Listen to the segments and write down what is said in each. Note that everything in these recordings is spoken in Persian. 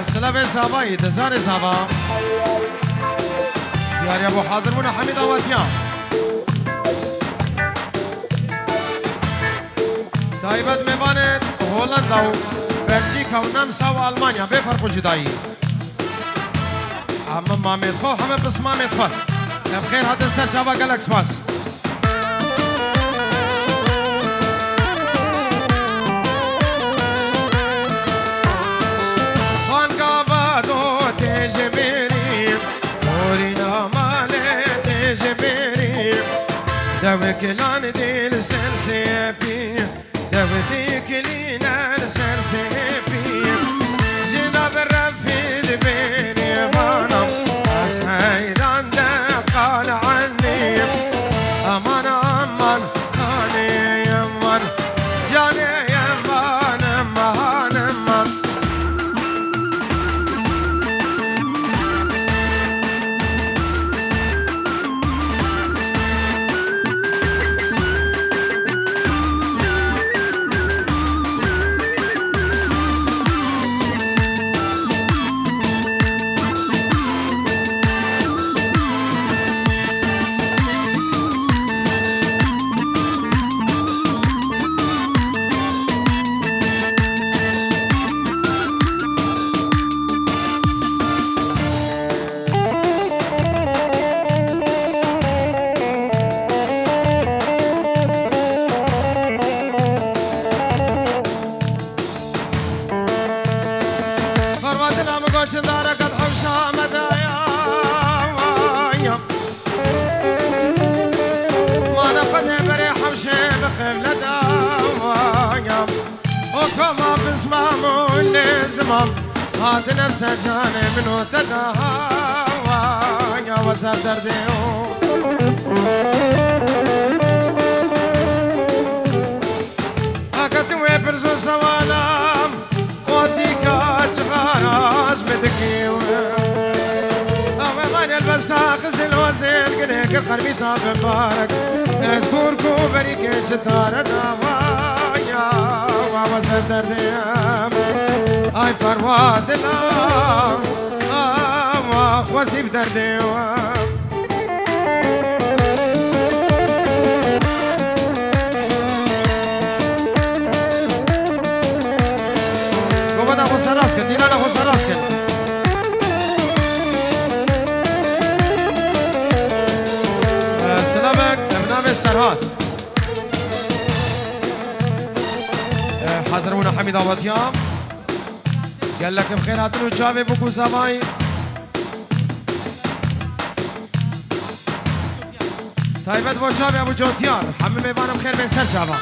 سلام زابایی تزار زابا دیاری ابو حاضر بونا حمید آواتیان تایبت میباند هولندا و بلژیکا و نمسا و آلمانیا بفرق و جدایی همه مامید خو همه بس مامید خو بخیر هاتن سر چاوا گلک سپاس دوكلان دي السرسيبي دوك لينا السرسيبي جناب الرفيد بيني وانا اسحيران قال عني امان امان خاني يمان جاني يمان امان امان هات نفس جاني منو تداوى يا وسب دردي هكتوي برزو سوالام قوتي كاتش غراز بدكيو أما ما نلبس تاخذ الوزير قليك القربي طاب مبارك تكوركو بريك شتار داوى وسب دردي آی پرواد لا واسیب درده گو بدا خود سراس کن دیلانا خود سراس کن سلامك ابنام سرهاد حضرمون حمید آواتیام قال لك بخيرات وشافي بوكو ساماي طيبت بو شافي ابو جوتيان حمي ميبانم خير بين سر شافا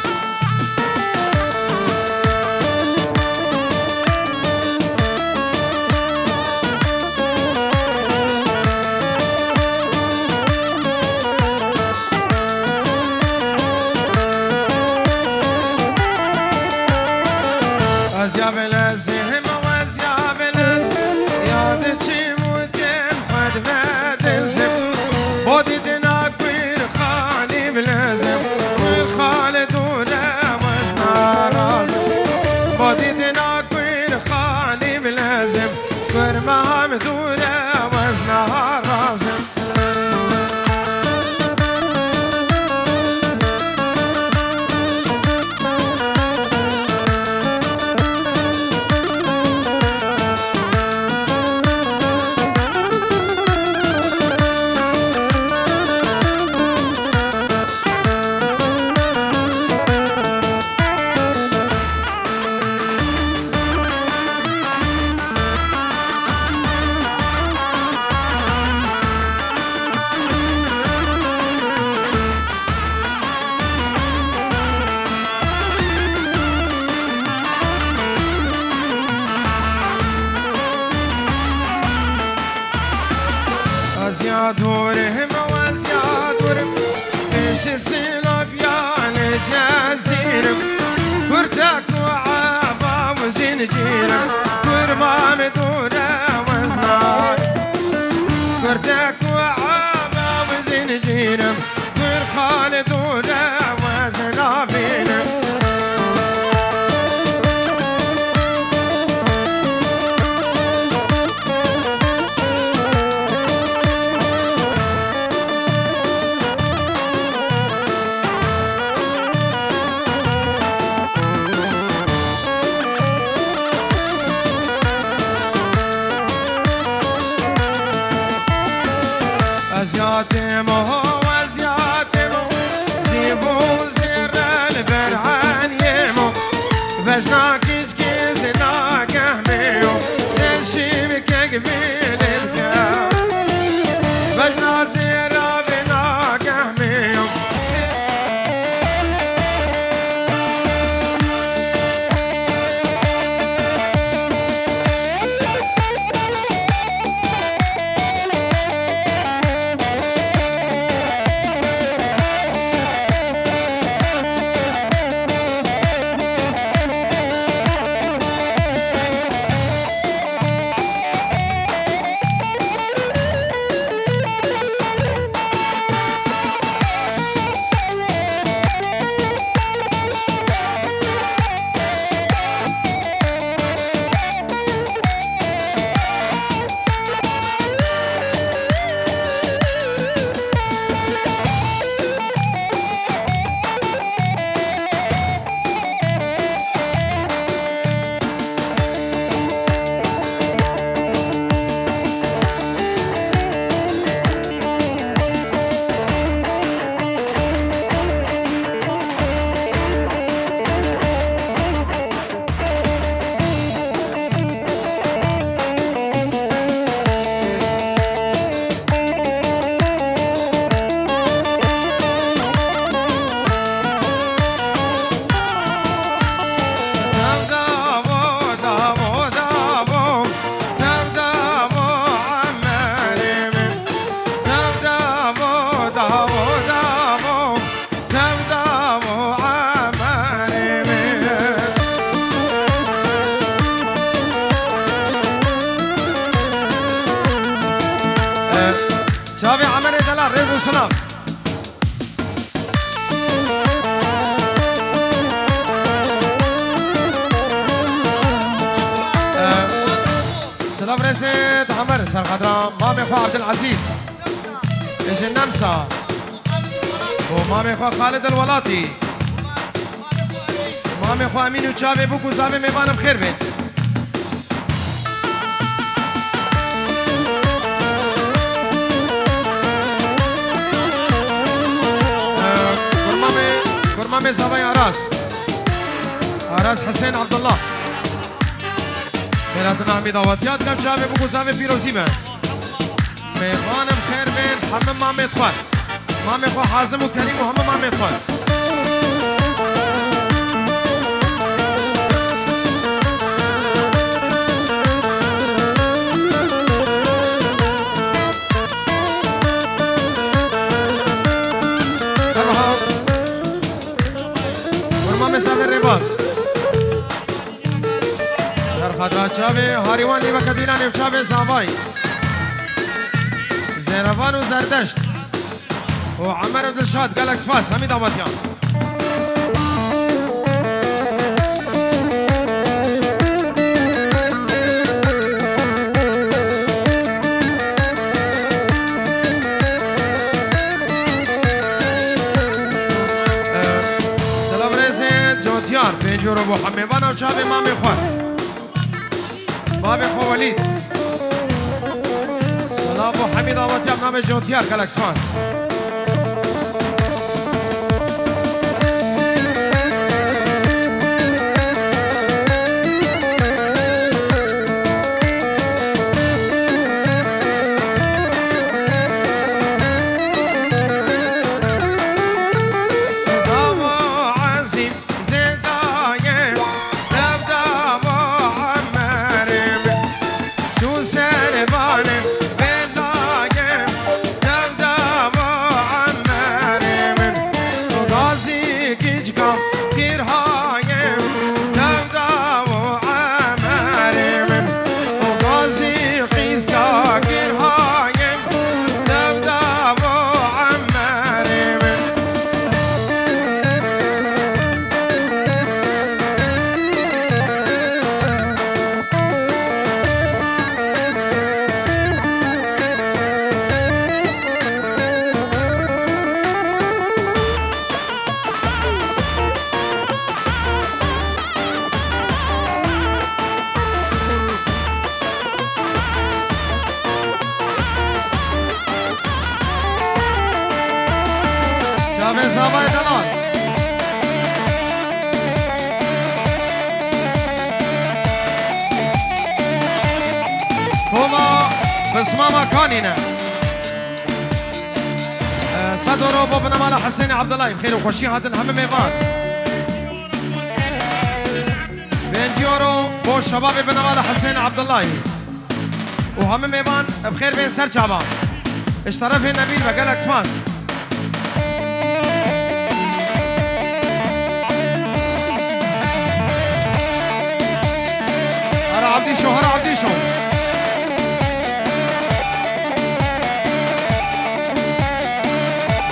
ازيا بلازم بودي تناكوير خالي بلازم والخالد ولا وزنا رازم بودي تناكوير خالي بلازم كرمها مدولا وزنا رازم دورهم وزيادورم ايش السلاب يا الجزيرم كرتك وعابا وزنجيرم كرمام دورة وزنار كرتك وعابا وزنجيرم كرخال دورة وزنابيرم دلال رزق وسلام سلام رزق عمر سر خضراء مامي خو عبد العزيز ايش النمسا ومامي خو خالد الولاطي مامي خو امين وشافي بوكو زافي ميبانم خير بين كرمامي زافي عراس حسين عبد الله خيراتنا عمي دعواتيات كم شافي بوكو زافي بيروزي من ميبانم خير بين حمم مامي خوان مامي خو حازم وكريم وهم مامي خوان مسافر رباس سر خضرا چاوه هاریوان لیوه کدیران و چاوه زاوای زیروان و زردشت و عمر و دلشاد گلکس پاس همی دعوتیان جوتیار پنجورو بو حمیوان و چاوه مامی خوان بابی خو ولید سلام و حمید آواتی هم نام جوتیار گلکس فانس زاوای دلال خوبا بسماما کانینه صدرو بو بنمال حسین عبدالله بخیر و خوشی هاتن همه میوان بنجیورو بو شباب بنمال حسین عبدالله و همه میوان بخیر بین سر چابا اشترف نبیل و گلکس ماس عبديشو هلا عبديشو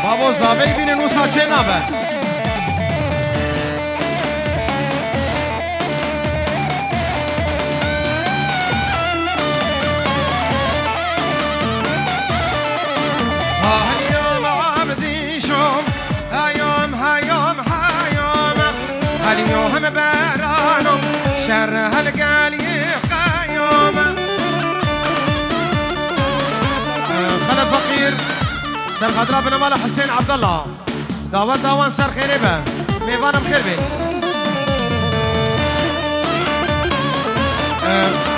بابو زاوی بینه نوسا چه نبه هايوم عبديشو هايوم هاليوم برانو شر هالقالي خلف فقير سر خضراء بن مال حسين عبد الله دعوات داوان سر خيري به ميوانم خير بي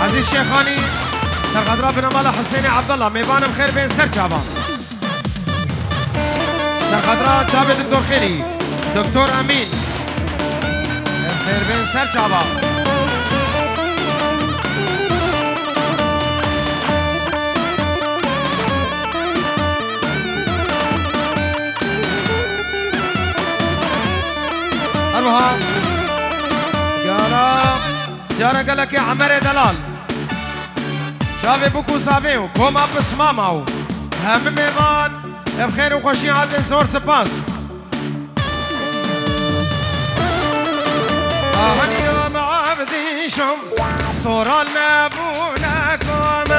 عزيز شيخاني سر خضراء بن مال حسين عبد الله ميوانم خير بين سر جابا سر خضراء جاب دكتور خيري دكتور امين خير بين سر جابا أروها قالا جارا قالك يا عمر دلال شافي بوكو سافيو كوما بسماماو هم ميمان بخير وخوشي عادن زور سباس اليوم عبدي شم صورة المبونكم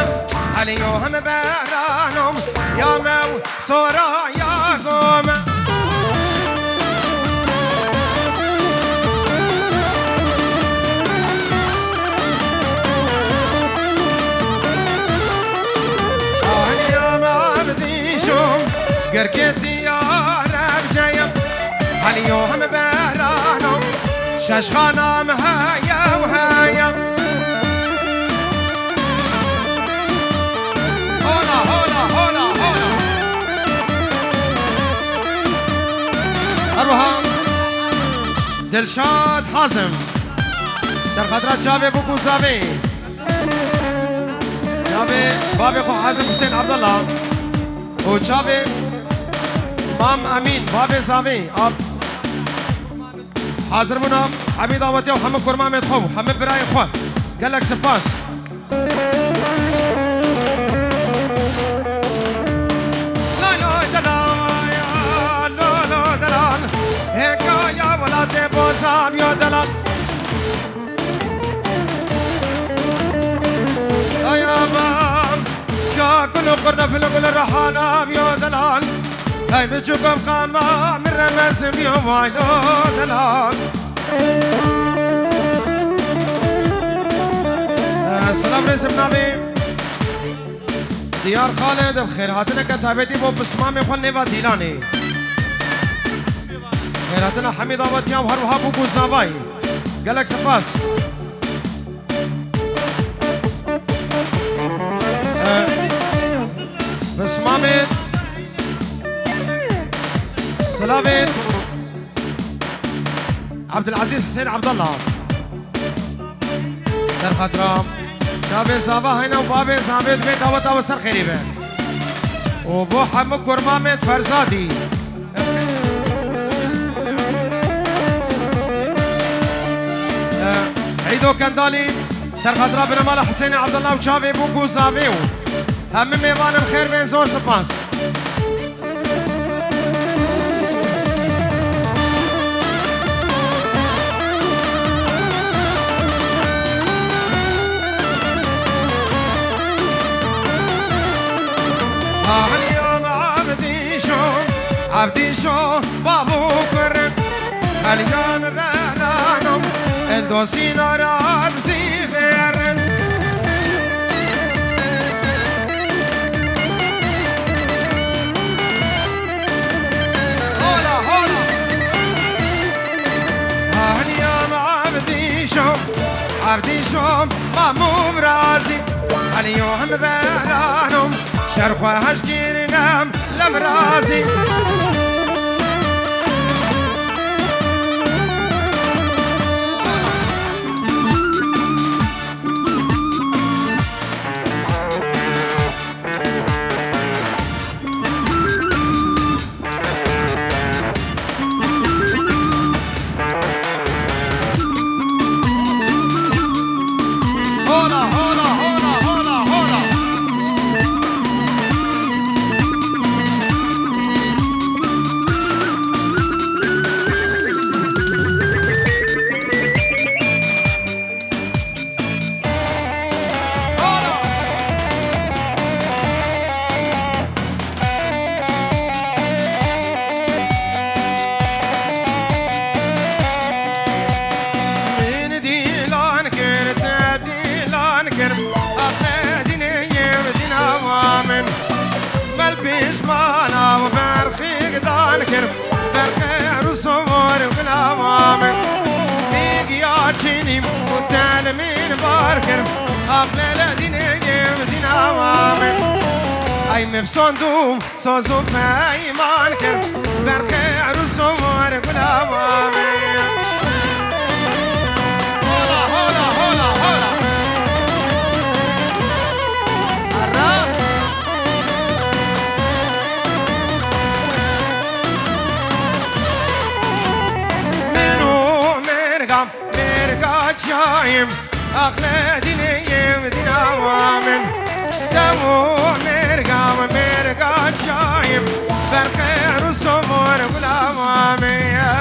اليوم بهرانم يا مو صورة ياكم اليوم عبدي شم قركتي يا رب جايب اليوم بهرانم شاشخانة مهايا وهايا هولا هولا هولا هولا أروها دلشاد حازم سرخطرات جابي بوكو سابي جابي بابي خو حازم حسين عبد الله وجابي مام أمين بابي سابي حاضر بنا عبي دعوتي وحمد كرمام يدخو حمد براي خوا قال لك سباس لا لا دلال يا لا لا دلال هيك يا ولا تبوسام يا دلال يا بام يا كل قرنا في كل الرحانة يا دلال هاي بتشوفهم قامة من رمسم يوم وايلو دلال السلام رئيس نبي ديار خالد بخير هاتنا كتابتي بو بسمامي خلني وديلاني خير هاتنا حميد آباديان وهر وها بو بوزناباي قالك سپاس بسمامي سلامت عبد العزيز حسين عبد الله سر خطرام شابي صابا هنا وبابي صابت بيت دعوة وسر خريبه وبو حمد كرمامت فرزادي عيدو كندالي سر خطرام بن مالا حسين عبد الله وشابي بوكو صابيو هم ميوان بخير بين زور سباس اليوم عبدي شو بابو كرم اليوم بهرانم الدوسين راد زيفرن هولا هولا اليوم عبدي شو بابو برازي اليوم بهرانم شرخ هشكيرنام لمرازي صندوم صوزوم ما يمان كر برخير وصور بلا وامن هولا هولا هولا هولا الرا منو مرقا جايم أغلى دينيم دينا وامن دمو مرقا جايم بالخير والسمور والأمامية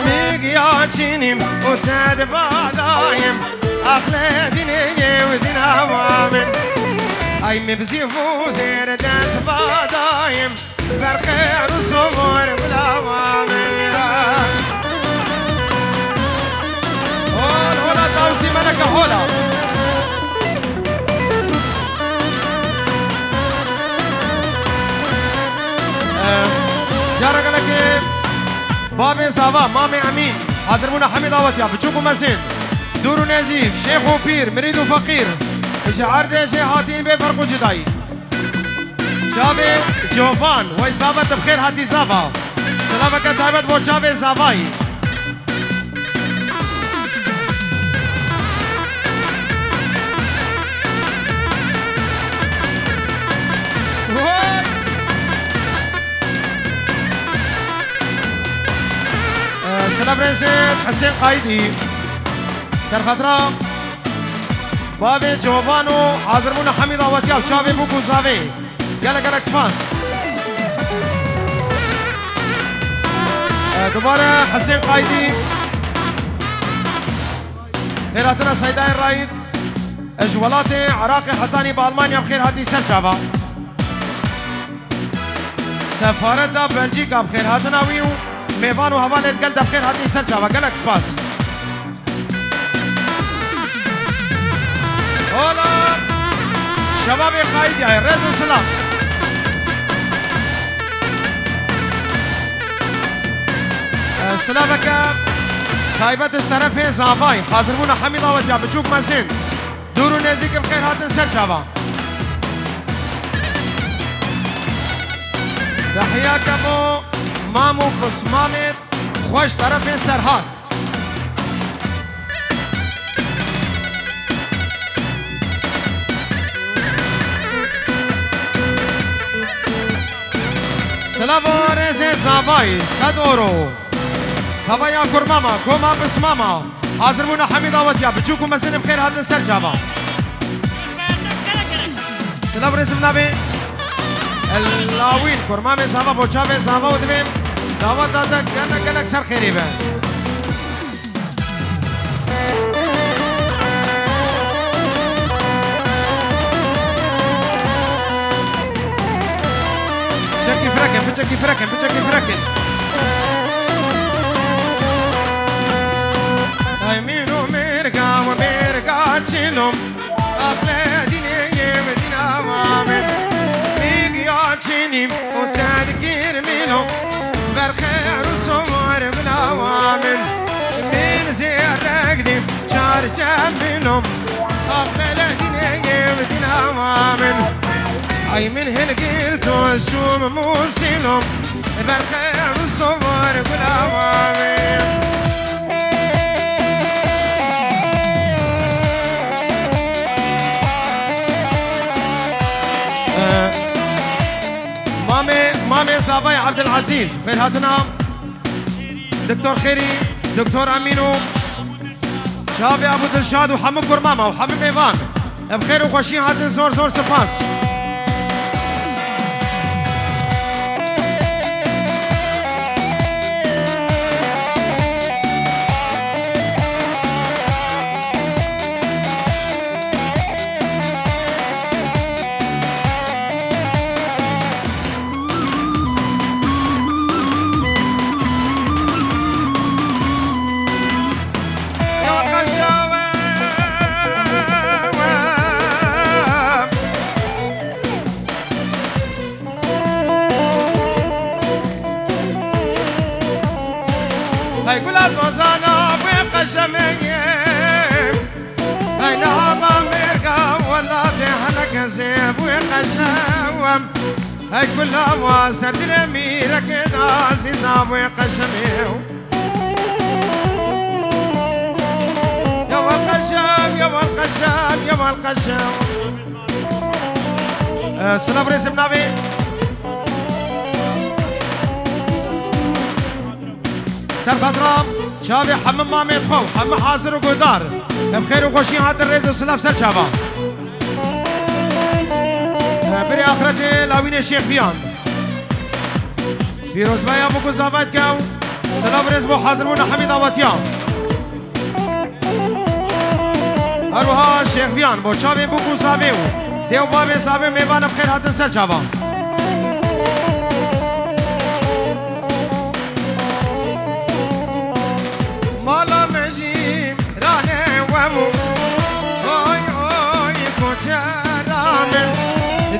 ميقياتشينيم وتاد بعدايم أخلى ديني ودين أوامن أي مبزيفو زير داس بعدايم بالخير والصبر والأوامر هولا توسي ملكة هولا جارك لك بابي صافا مامي أمين حاضر بونا حميد آواتيا بتشوفوا مسين دور نزيك شيخ وبير مريد وفقير شعار ديشي هاتين بفرق وجداي شابي جوفان وي صابت بخير هاتي صافا سلامك تايبت بو شابي صافاي سلام رزيد حسين قايدي سر خطرة بابي جوفانو حاضر مونا حميد آواتيا وشابي بوكو صافي قالك قالك سبانس دوباره حسين قايدي خيراتنا سيداي الرايد اجولاتي عراقي حطاني بألمانيا بخير هاتي سر شافا سفارة بلجيكا بخير هاتنا ويو ميفان وهوالد قلت بخير هاتي سر شافا قالك سباس هولا شبابي قايدي هاي رز وسلام سلامك تايبت استرفين صافاي حاضربونا حميد آواتيا بتشوك مسين دورو نزيك بخير هاتن سر شافا تحياك ابو مامو قسمامت خوش طرفين سرهات سلام رزي صافاي صدورو هوايا كرماما كوما بسماما حاضر مونا حميد آواتيا بتشوكو مسين بخير هاتن سر جابا سلام رزي بنابي اللاوين كرمامي صافا بوچابي صافا ودبين دعوات دادا كانا قلق سر خيري بان بتشكي فركن بتشكي فركن بتشكي فركن مينو ميرقا وميرقا تشيلوم أفلاديني مدينة وامن ميقيا تشينيم وتذكير ميلو بالخير وصور بالأوامن من زير رقديم شار شابينوم أفلاديني مدينة وامن أي من هالقيرت والشوم موسيلوم بالخير وصور بالأوامن مامي صافي عبد العزيز خير هاتنا دكتور خيري دكتور امينو شافي ابو دلشاد وحمد كرمامه وحبيب ايفان بخير وخوشين هاتن زور زور سباس هيقول أزوزانا بقشميم هينا ما مرقا ولا تهلك زيب وقشوم هيقول لما سرد الأميرة كده عزيزة وقشميم يا والقشم يا والقشم يا والقشم سلام رئيس النبي سرخدرام چاوی حمم مامد خو حمم حاضر و گودار بخیر و خوشی هات الرز و سلام سر چاوا بری آخرت لاوین شیخ بیان پیروز بایا بگو زاوید که سلام رز بو حاضر بونا حمید آواتیا اروها شیخ بیان بو چاوی بگو زاویو دیو بابی زاوی میوان بخیر هاتن سر چاوا مالا مجیم رانه ومو اوی اوی کچرامن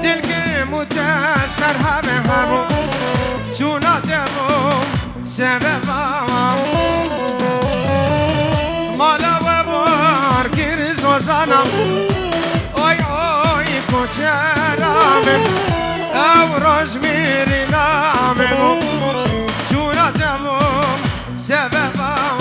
دل که متسر همه همو چونا دمو سببام مالا و بار گیر سوزانم اوی اوی کچرامن او روش میری ناممو چونا دمو سببام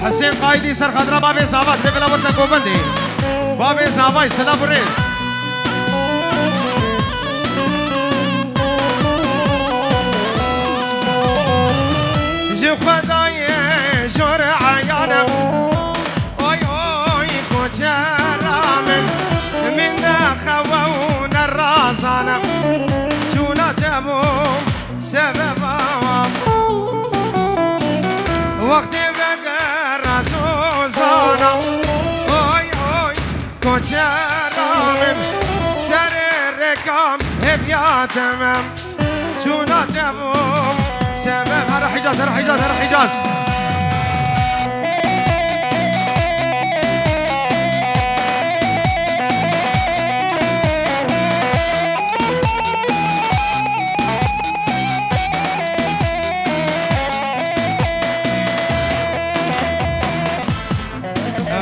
حسين قايدي سر خضراء بابي صابات ببلا ودنا كوبندي بابي صاباي سلام الرئيس جو خداي جور عيانا اوي اوي كوچرامن من خواون الرازانا جونا تبوم سببا وقت سوزانا اوی اوی کچرامن سر رکام هبیاتمم چونا دبوم سبب هر حجاز هر حجاز هر حجاز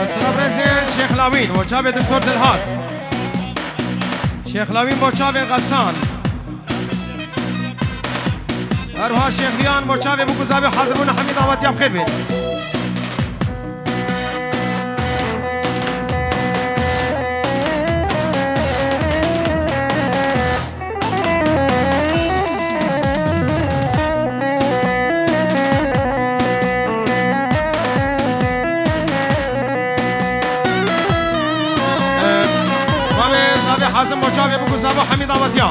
سلام رزين شيخ لاوين وشابي دكتور دلهات شيخ لاوين وشابي غسان اروها شيخ ليان وشابي بو قزابي حاضرون حميد آواتي بخير بين حازم مجاوب بگو زبا حمید آواتیا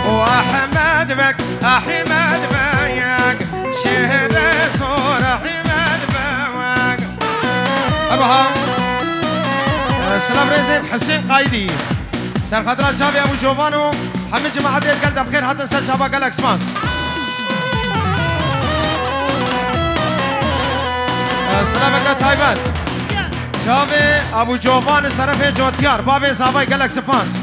و احمد بك احمد بيك شهر صور احمد بيك اربعه سلام رزيد حسين قايدي سر خضراء شابي ابو جوفانو حمد جماعه ديال قلب بخير حتى سر شابا جالاكس ماس سلامك تايبات شابي ابو جوفان از طرف جوتيار بابي صابي جالاكس ماس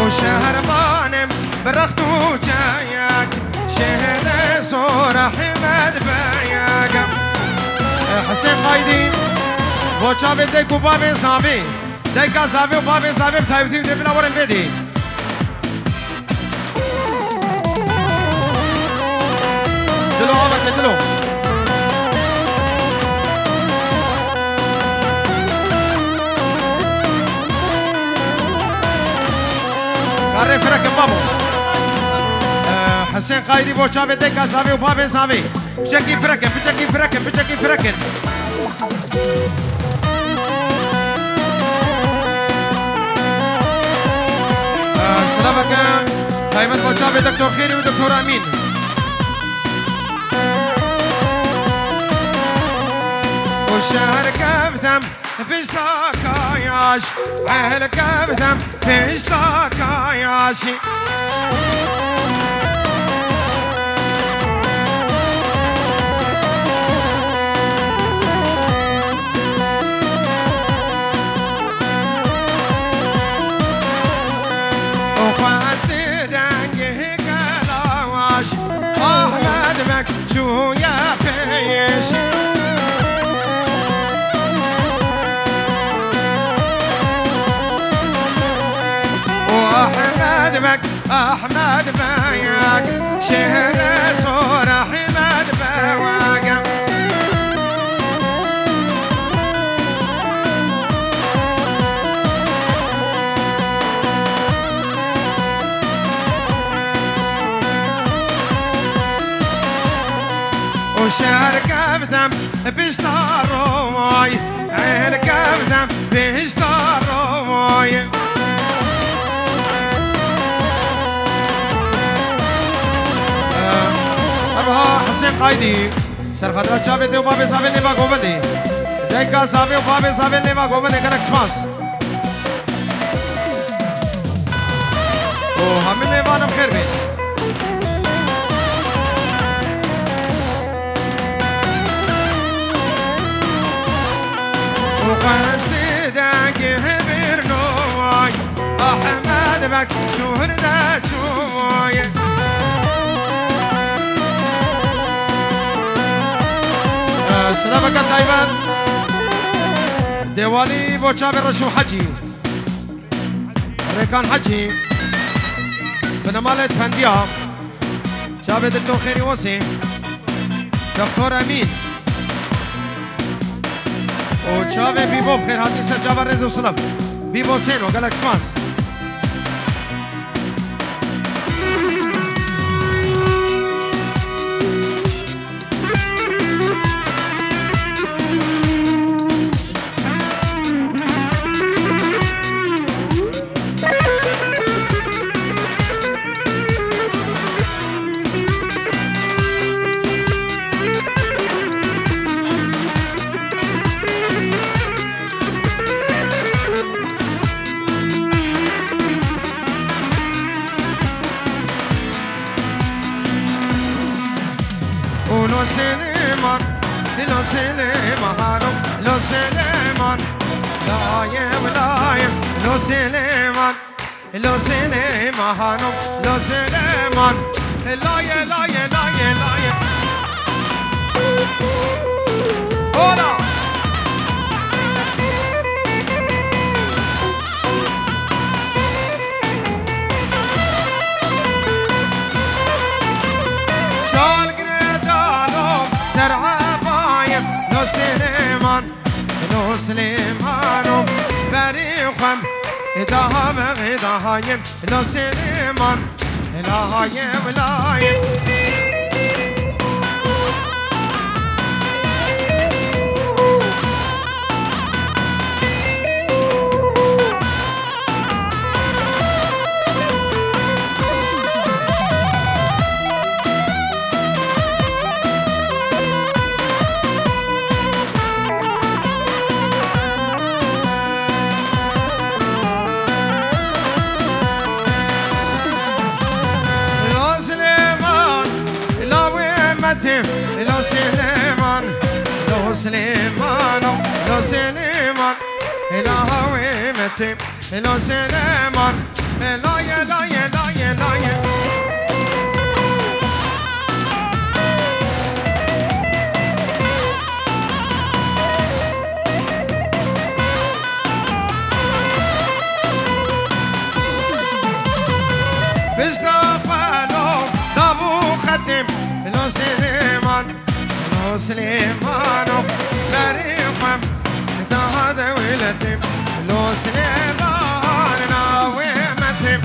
وشهر مانم برختو جايك شهر صور حمد بيك حسين قايدين بوچا ديكو بابي صابي ديكا صابي وبابي صابي بتايبتي بلا ورن بدي دلو عمك دلو قرر فرق بابو حسين قايدي بوچا ديكا صابي وبابي صابي بچكي فرقن بچكي فرقن بچكي فرقن سلامك دايما بوچا دكتور خيري ودكتور امين وشهر كفتم بشتاكاياش عيلك بدم بشتاكاياشي وخواستي دنجي كلاواش أحمد بك شو يا بيشي أحمد باياك شهر صور أحمد باواق وشهر كبدم بيشتاروي عيل كبدم بيشتاروي حسين قايدي سر خضرا شابه و بابي صاحب نيفا گوبندي دايكا صاحب و بابي صاحب نيفا گوبندي كلك سماس او همي ميوانم خير بي وخستي داكي هبرنوي احمد بك شهر دا شوي سلامك طيبات ديوالي بوشاب الرشو حجي ريكان حجي بنمالة فنديا شاب دكتور خيري وسي دكتور امين وشاب بيبو بخير هاتي سر جاب الرزو سلام بيبو سينو قالك سماس لو سليمان لو سليمان لو سليمان لايم لايم لو سليمان لو سليمان لو سليمان لايم لايم لايم لايم هولا لو سليمان لو سليمان بريخم إداها بغدايم لو سليمان لايم لايم لو سليمان لو سليمان لو سليمان لا هويمتي لو سليمان لا يا لا يا لا يا لا يا بستقبلوا دابو ختم لو سليمان لو سليمان بريقم هذا ولتم لو سليمان ناوي متم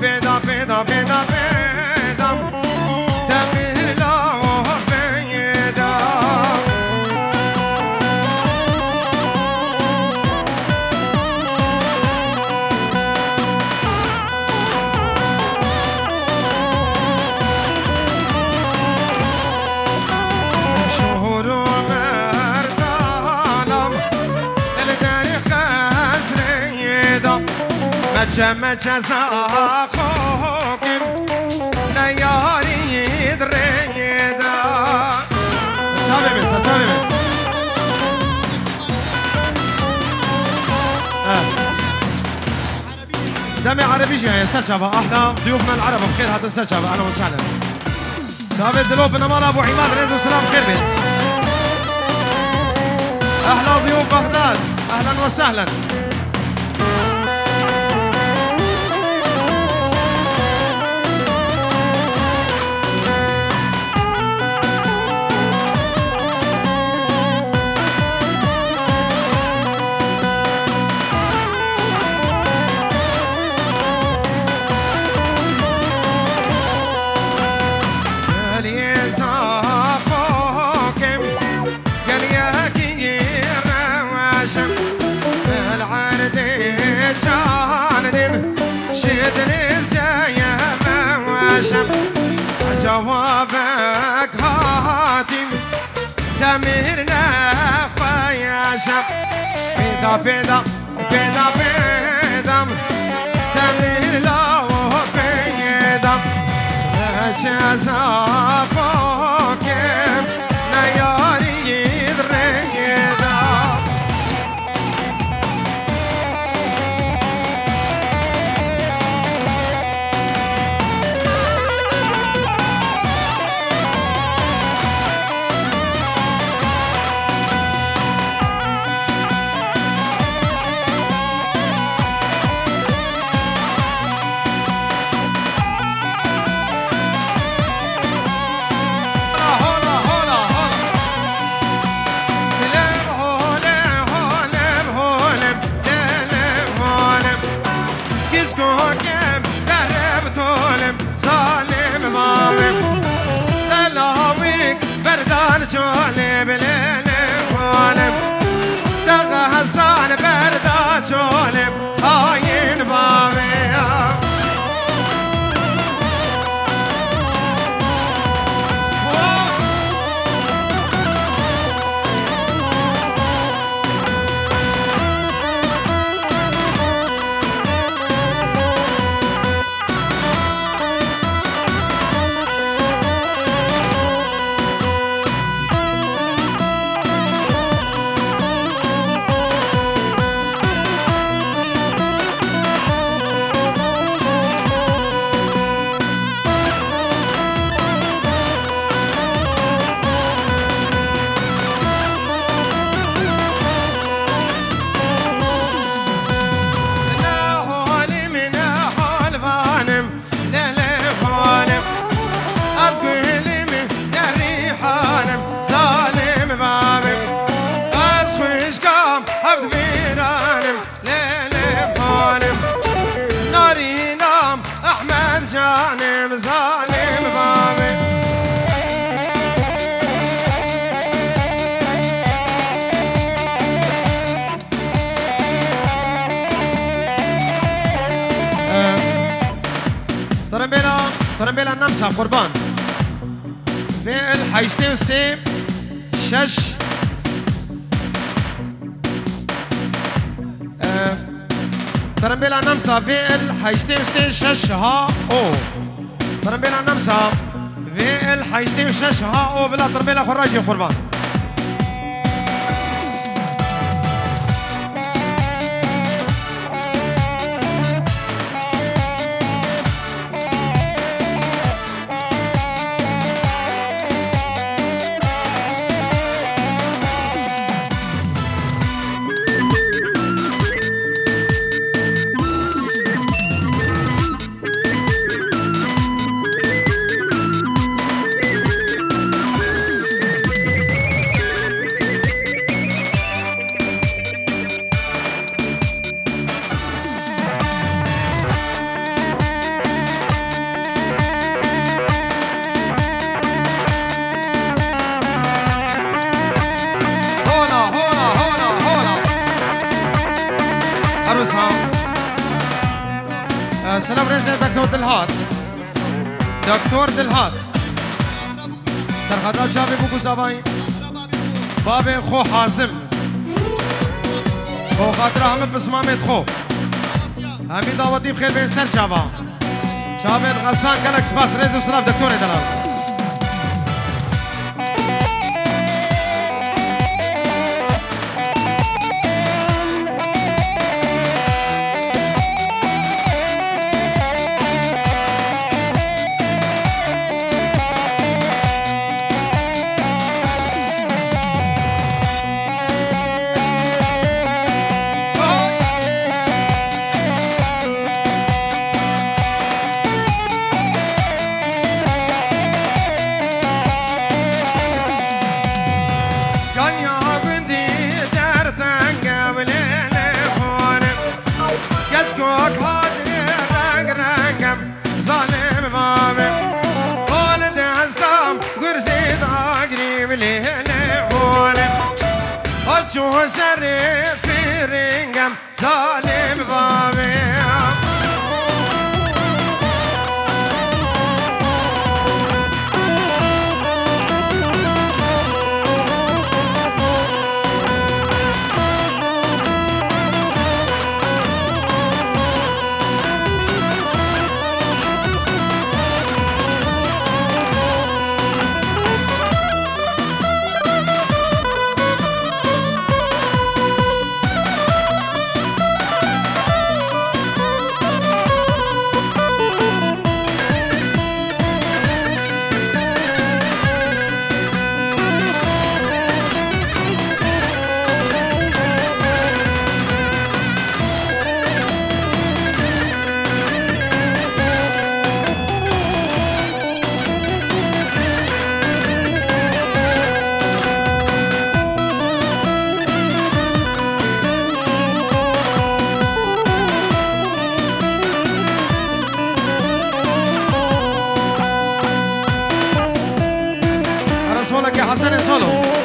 بيدا بيدا بيدا بيدا تمير له بيدا شهور مرتالم الداري خسريدا مجا زاخوكم ليالي دريدا تابع بس تابع دمي عربي جاي سر شباب احنا ضيوفنا العرب بخير هات سر شباب اهلا وسهلا شباب الدلوب بن مال ابو عماد رزق وسلام خير بيت اهلا ضيوف بغداد اهلا وسهلا جوابك هاتم دمرنا خياشم بيدا بيدا بيدا بيدا تمر لا بيدا جزاكم ليالي دريدا شولي بليلي ولم دغى حسان بردا شولي خاين بابي ظالم بابي ترمبيلا النمسا قربان في الحيشتين سي شش ترمبيلا النمسا في الحيشتين سي شش ها او ترمبيلا النمسا في الحيشتين شش ها او بلا ترمبيلا خراجي قربان سلام رئيس دكتور دلهات دكتور دلهات سرخدات شابي بوكو ساباي بابي خو حازم خو خاطر هم بسمامت خو همي دعوتي بخير بين سر شابا شابت غسان قالك سباس رئيس وسلام دكتور دلهات شو شرف في رنقم ظالم بابي حسن سولو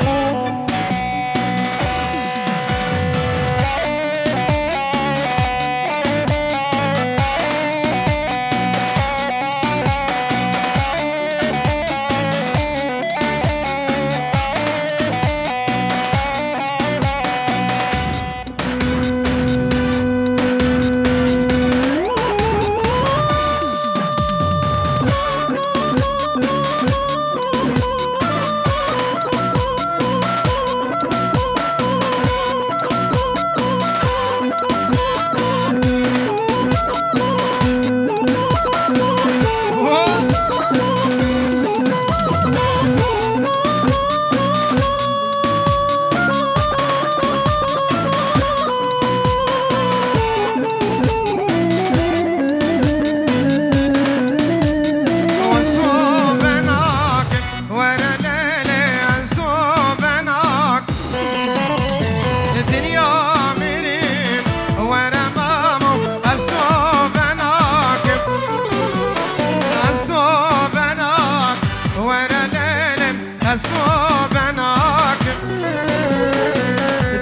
صوبناك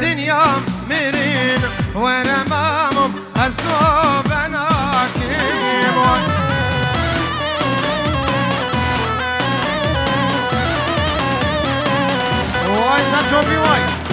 دنيا مرين وانا مامو صوبناك واي ساتشوفي واي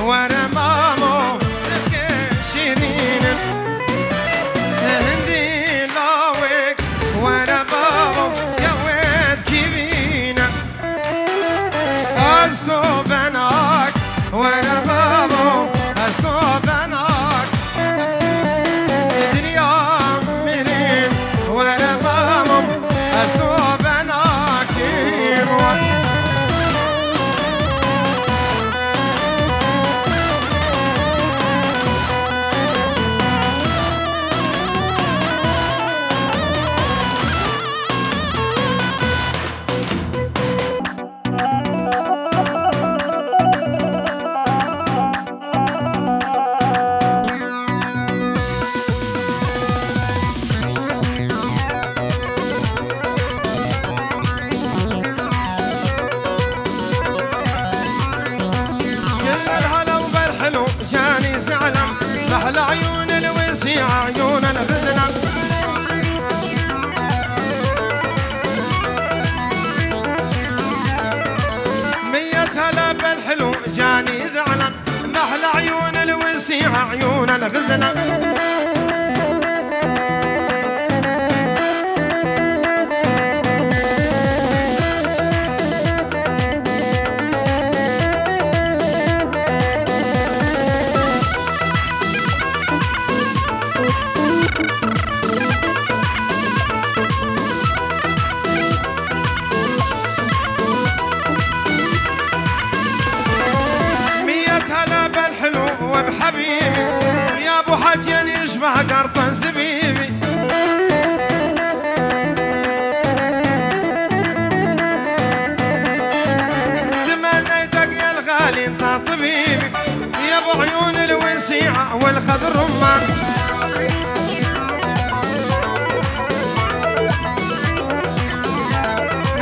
وانا مامو شيرين هندي لاوك وانا مامو يا واد كيبينا استو بناك وانا مامو استو بناك الدنيا منين وانا مامو استو بناك جاني زعلان محلى عيون الوسيع عيون الغزلة مية هلا بالحلو جاني زعلان محلى عيون الوسيع عيون الغزلة وبحبيبي يا ابو حجين يشبه قرطن زبيبي تمنيتك يا الغالي انت طبيبي يا ابو عيون الوسيعة والخضر رمان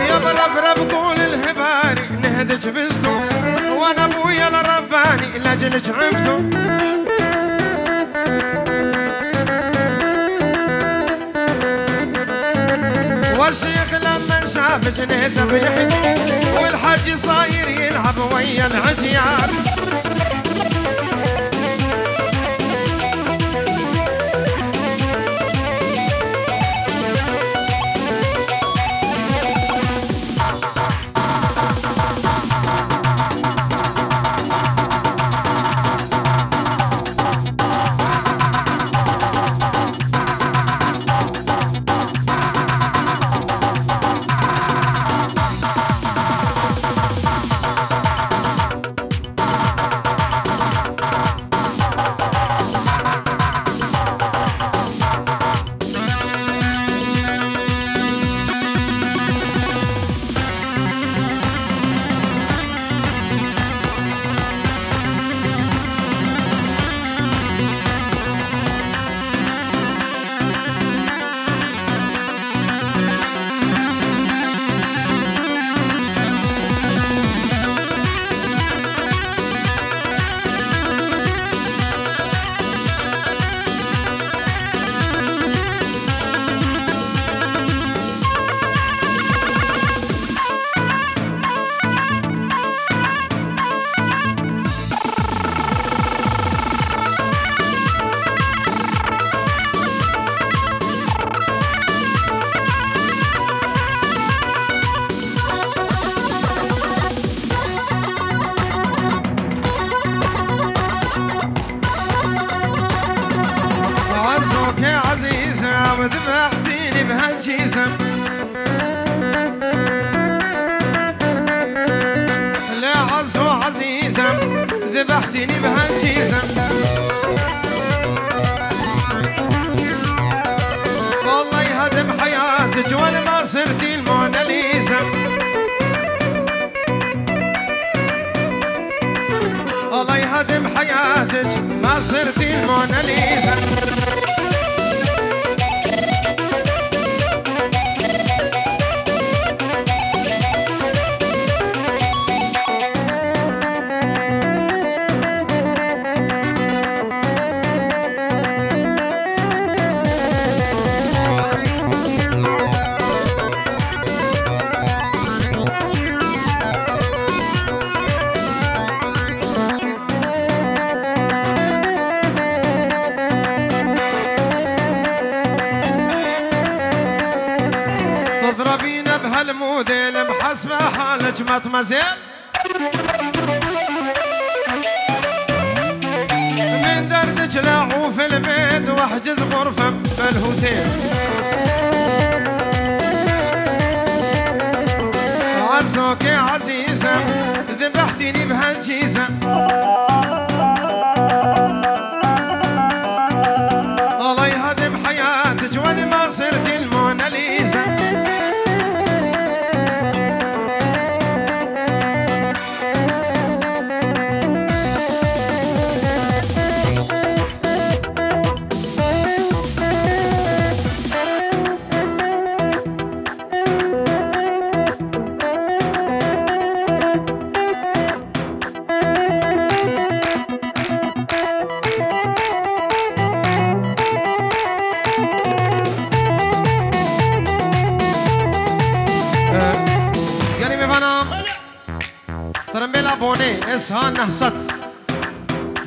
يا برفرف طول الهباري نهدج بستو وانا ابويا الرباني لاجلك عفتو والشيخ لما شاف جنيته بالحج والحج صاير يلعب ويا العجيان يا عزيزة وذبحتيني بهالجيزة لا عزو عزيزة ذبحتيني بهالجيزة والله يهدم حياتك ولا ما صرتي الموناليزا الله يهدم حياتك ما صرتي الموناليزا نجمة مزيل من دردج لاعو في البيت واحجز غرفة بالهوتيل عزوك يا عزيزة ذبحتيني بهالجيزة الله يهدم حياتك ولي ما صرت الموناليزا ترميلا بوني اسهان نهست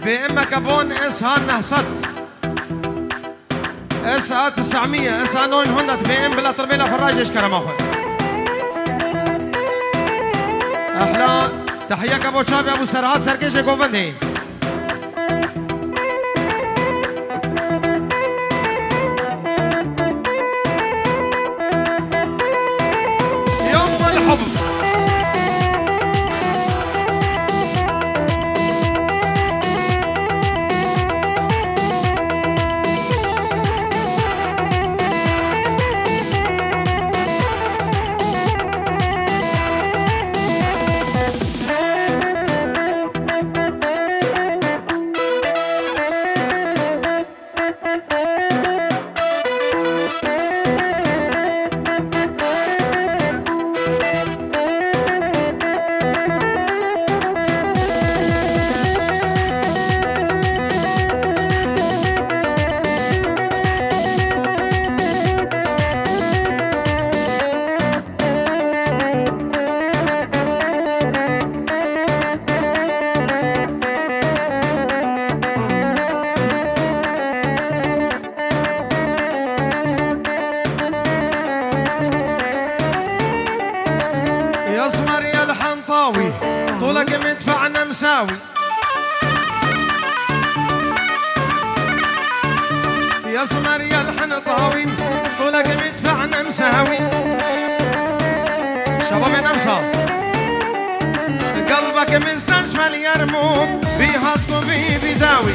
بإمك بون اسهان نهست اسها 900 اسها 900 بإم بلا ترميلا فراج ايش كرم اخوي احلى تحياك ابو شابي ابو سرعات سركيش قوبندي يوم الحب يصمر يا الحنطاوي طولك مدفعنا مساوي يصمر يا الحنطاوي طولك مدفعنا مساوي شباب نمسا قلبك مستشفى اليرموك بيها الطبيب يداوي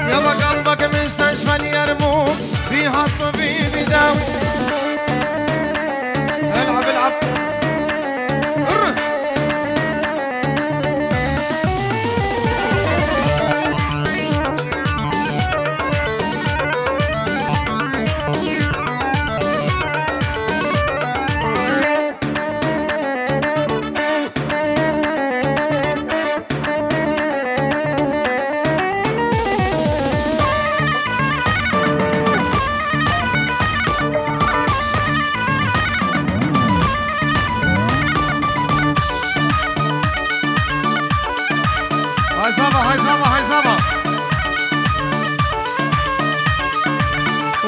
يلا قلبك مستشفى اليرموك بيها الطبيب يداوي العب العب هاي صبا هاي صبا هاي صبا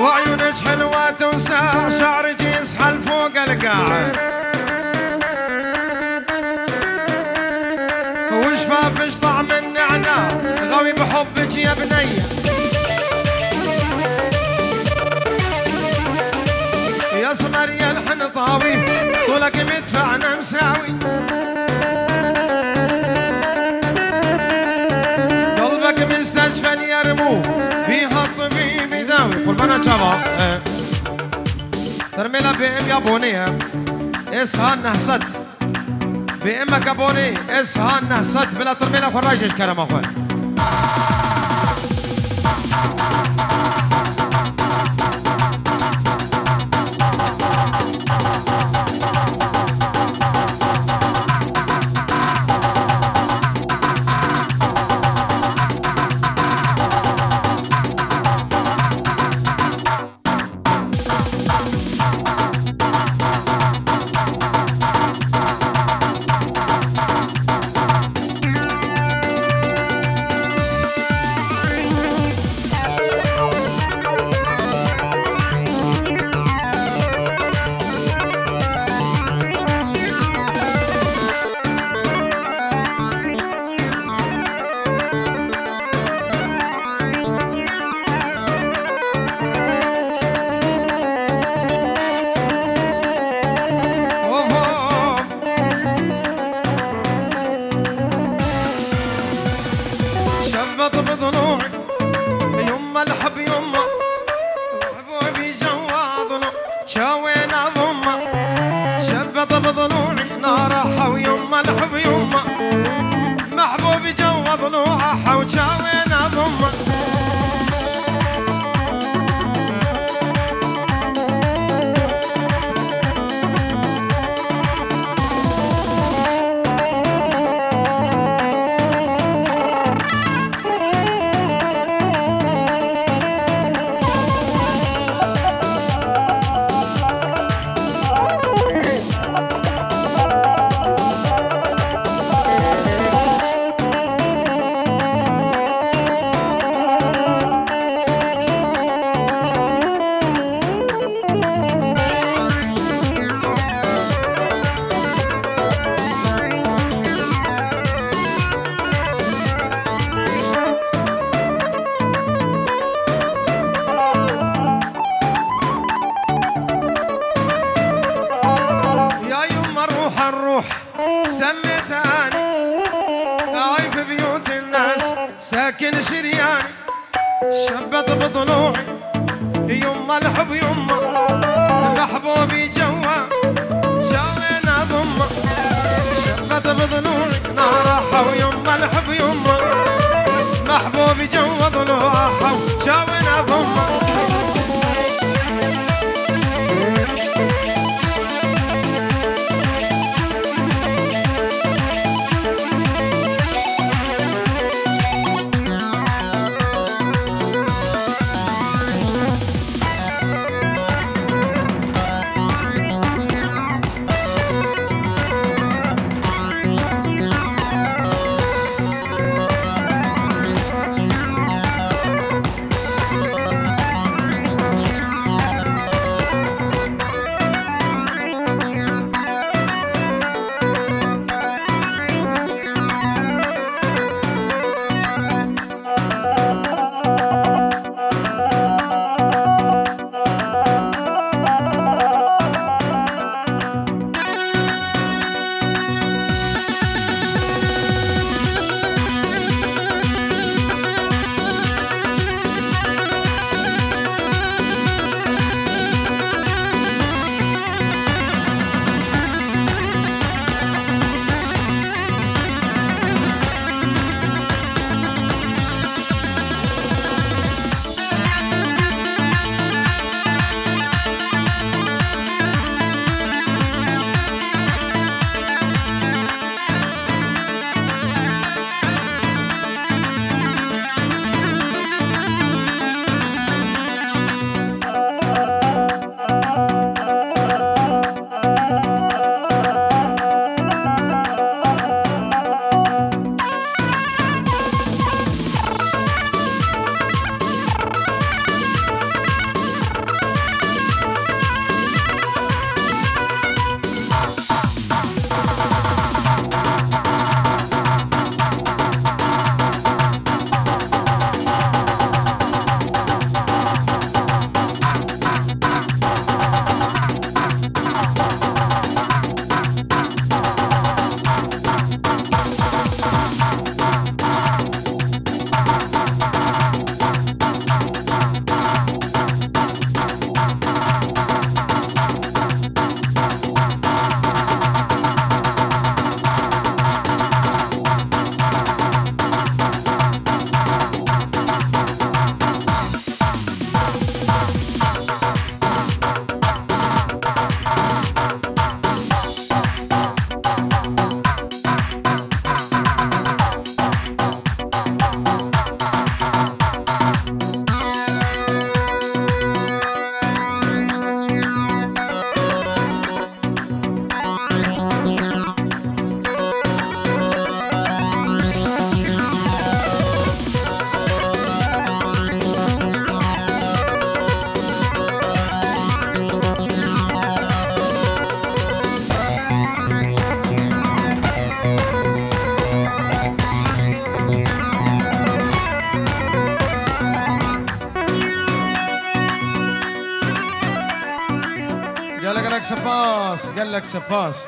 وعيونك حلوة توسع شعرك يسحل فوق القاع وشفافش طعم النعناع غاوي بحبك يا بنية يا سمر يا الحنطاوي طولك مدفعنا مساوي مستشفى اليرموك فيها الطبيب يداوي قربانا شباب ترميلا بإم يا بوني اسهان نهست بإمك يا بوني اسهان نهست بلا ترميلا خراج ايش كرم اخوي سميتاني هاي في بيوت الناس ساكن شرياني شبت بضلوعي يما الحب يما محبوبي جوا شاوينا ضمه شبت بضلوعي نارها ويما الحب يما محبوبي جوا ضلوعها شاوينا ضمه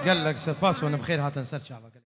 قال لك سباس وانا بخير هات نسال شعبك.